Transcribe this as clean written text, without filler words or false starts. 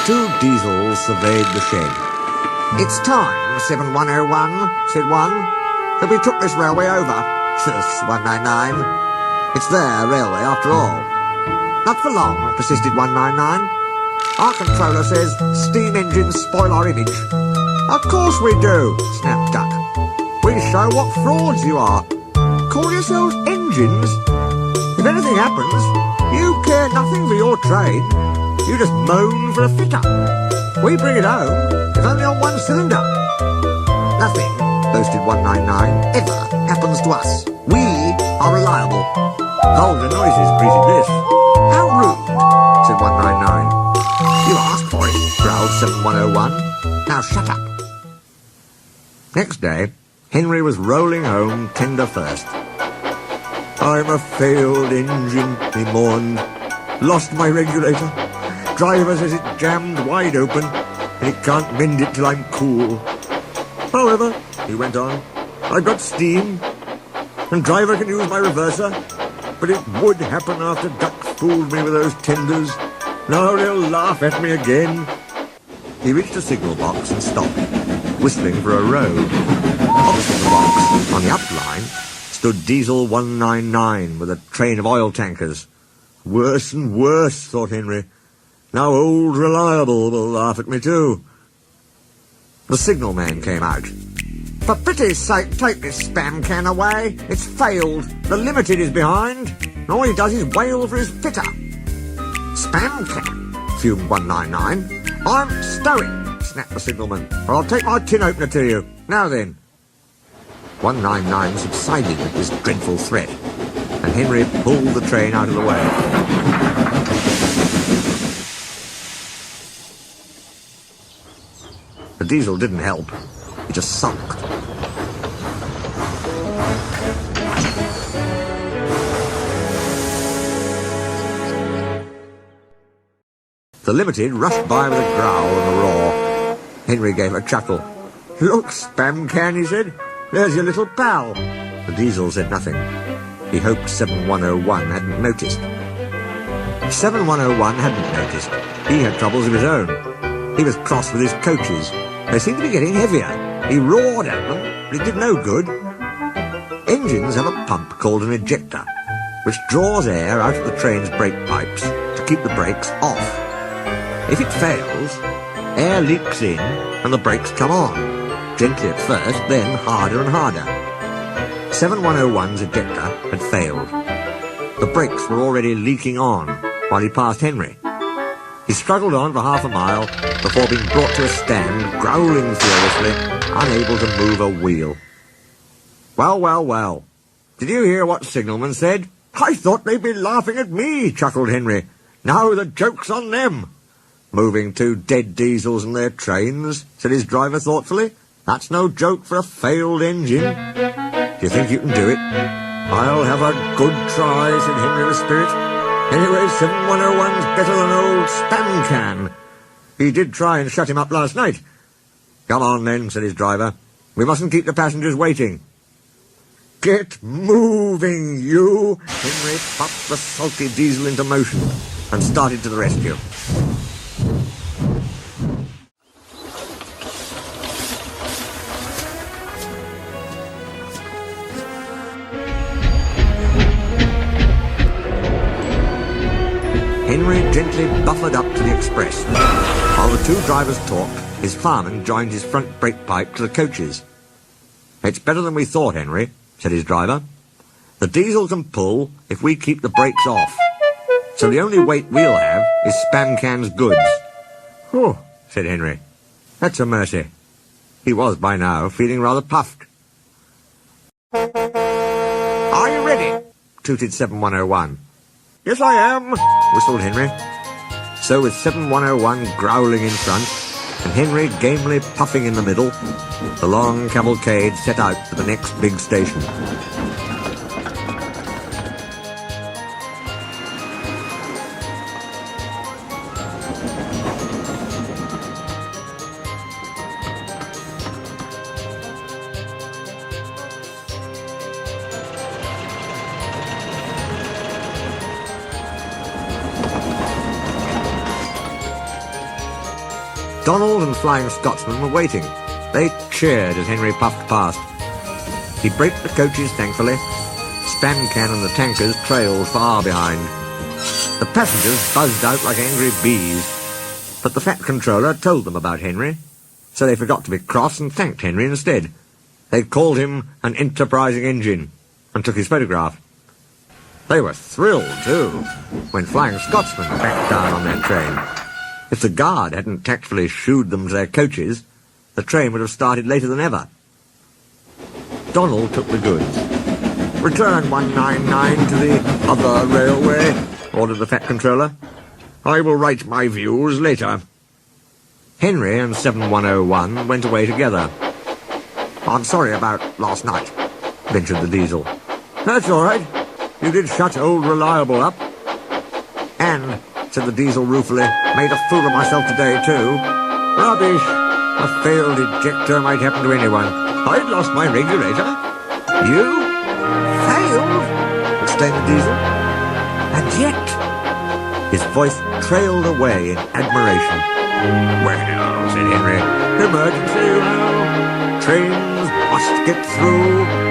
Two diesels surveyed the shed. "It's time, 7101, said one, that we took this railway over. Shush, 199. It's their railway after all." "Not for long," persisted 199. "Our controller says steam engines spoil our image." "Of course we do," snapped Duck. "We show what frauds you are. Call yourselves engines? If anything happens, you care nothing for your trade. You just moan for a fit-up. We bring it home, if only on one cylinder." "Nothing," boasted 199, "ever happens to us. We are reliable." Vulgar noises greeted this. "How rude," said 199. "You asked for it," growled 7101. "Now shut up." Next day, Henry was rolling home tender first. "I'm a failed engine," he mourned. "Lost my regulator. Driver says it jammed wide open, and he can't mend it till I'm cool. However," he went on, "I've got steam, and driver can use my reverser, but it would happen after Duck fooled me with those tenders. Now they'll laugh at me again." He reached a signal box and stopped, whistling for a road. Opposite the box, on the up line, stood Diesel 199 with a train of oil tankers. Worse and worse, thought Henry. Now old Reliable will laugh at me too. The signalman came out. "For pity's sake, take this spam can away. It's failed. The Limited is behind. And all he does is wail for his fitter." "Spam can?" fumed 199. "I'm stowing," snapped the signalman, "or I'll take my tin opener to you. Now then." 199 subsided at this dreadful threat, and Henry pulled the train out of the way. The diesel didn't help. It just sulked. The Limited rushed by with a growl and a roar. Henry gave a chuckle. "Look, spam can," he said. "There's your little pal." The diesel said nothing. He hoped 7101 hadn't noticed. 7101 hadn't noticed. He had troubles of his own. He was cross with his coaches. They seemed to be getting heavier. He roared at them, but it did no good. Engines have a pump called an ejector, which draws air out of the train's brake pipes to keep the brakes off. If it fails, air leaks in and the brakes come on, gently at first, then harder and harder. 7101's ejector had failed. The brakes were already leaking on while he passed Henry. He struggled on for half a mile before being brought to a stand, growling furiously, unable to move a wheel. "Well, well, well. Did you hear what Signalman said? I thought they'd be laughing at me," chuckled Henry. "Now the joke's on them." "Moving two dead diesels and their trains," said his driver thoughtfully. "That's no joke for a failed engine. Do you think you can do it?" "I'll have a good try," said Henry with spirit. "Anyway, 7101's better than old spam can. He did try and shut him up last night." "Come on then," said his driver. "We mustn't keep the passengers waiting." "Get moving, you!" Henry popped the sulky diesel into motion and started to the rescue. Henry gently buffered up to the express. While the two drivers talked, his fireman joined his front brake pipe to the coaches. "It's better than we thought, Henry," said his driver. "The diesel can pull if we keep the brakes off. So the only weight we'll have is Spam Can's goods." "Oh," said Henry. "That's a mercy." He was, by now, feeling rather puffed. "Are you ready?" tooted 7101. "Yes, I am," whistled Henry. So with 7101 growling in front, and Henry gamely puffing in the middle, the long cavalcade set out for the next big station. Donald and Flying Scotsman were waiting. They cheered as Henry puffed past. He braked the coaches thankfully. Spancan and the tankers trailed far behind. The passengers buzzed out like angry bees. But the Fat Controller told them about Henry, so they forgot to be cross and thanked Henry instead. They called him an enterprising engine and took his photograph. They were thrilled, too, when Flying Scotsman backed down on their train. If the guard hadn't tactfully shooed them to their coaches, the train would have started later than ever. Donald took the goods. "Return 199 to the other railway," ordered the Fat Controller. "I will write my views later." Henry and 7101 went away together. "I'm sorry about last night," ventured the Diesel. "That's all right. You did shut old Reliable up." "And," said the Diesel ruefully, "made a fool of myself today, too." "Rubbish. A failed ejector might happen to anyone. I'd lost my regulator." "You? Failed?" exclaimed the Diesel. "And yet—" His voice trailed away in admiration. "Well," said Henry, "emergency, you know. Trains must get through.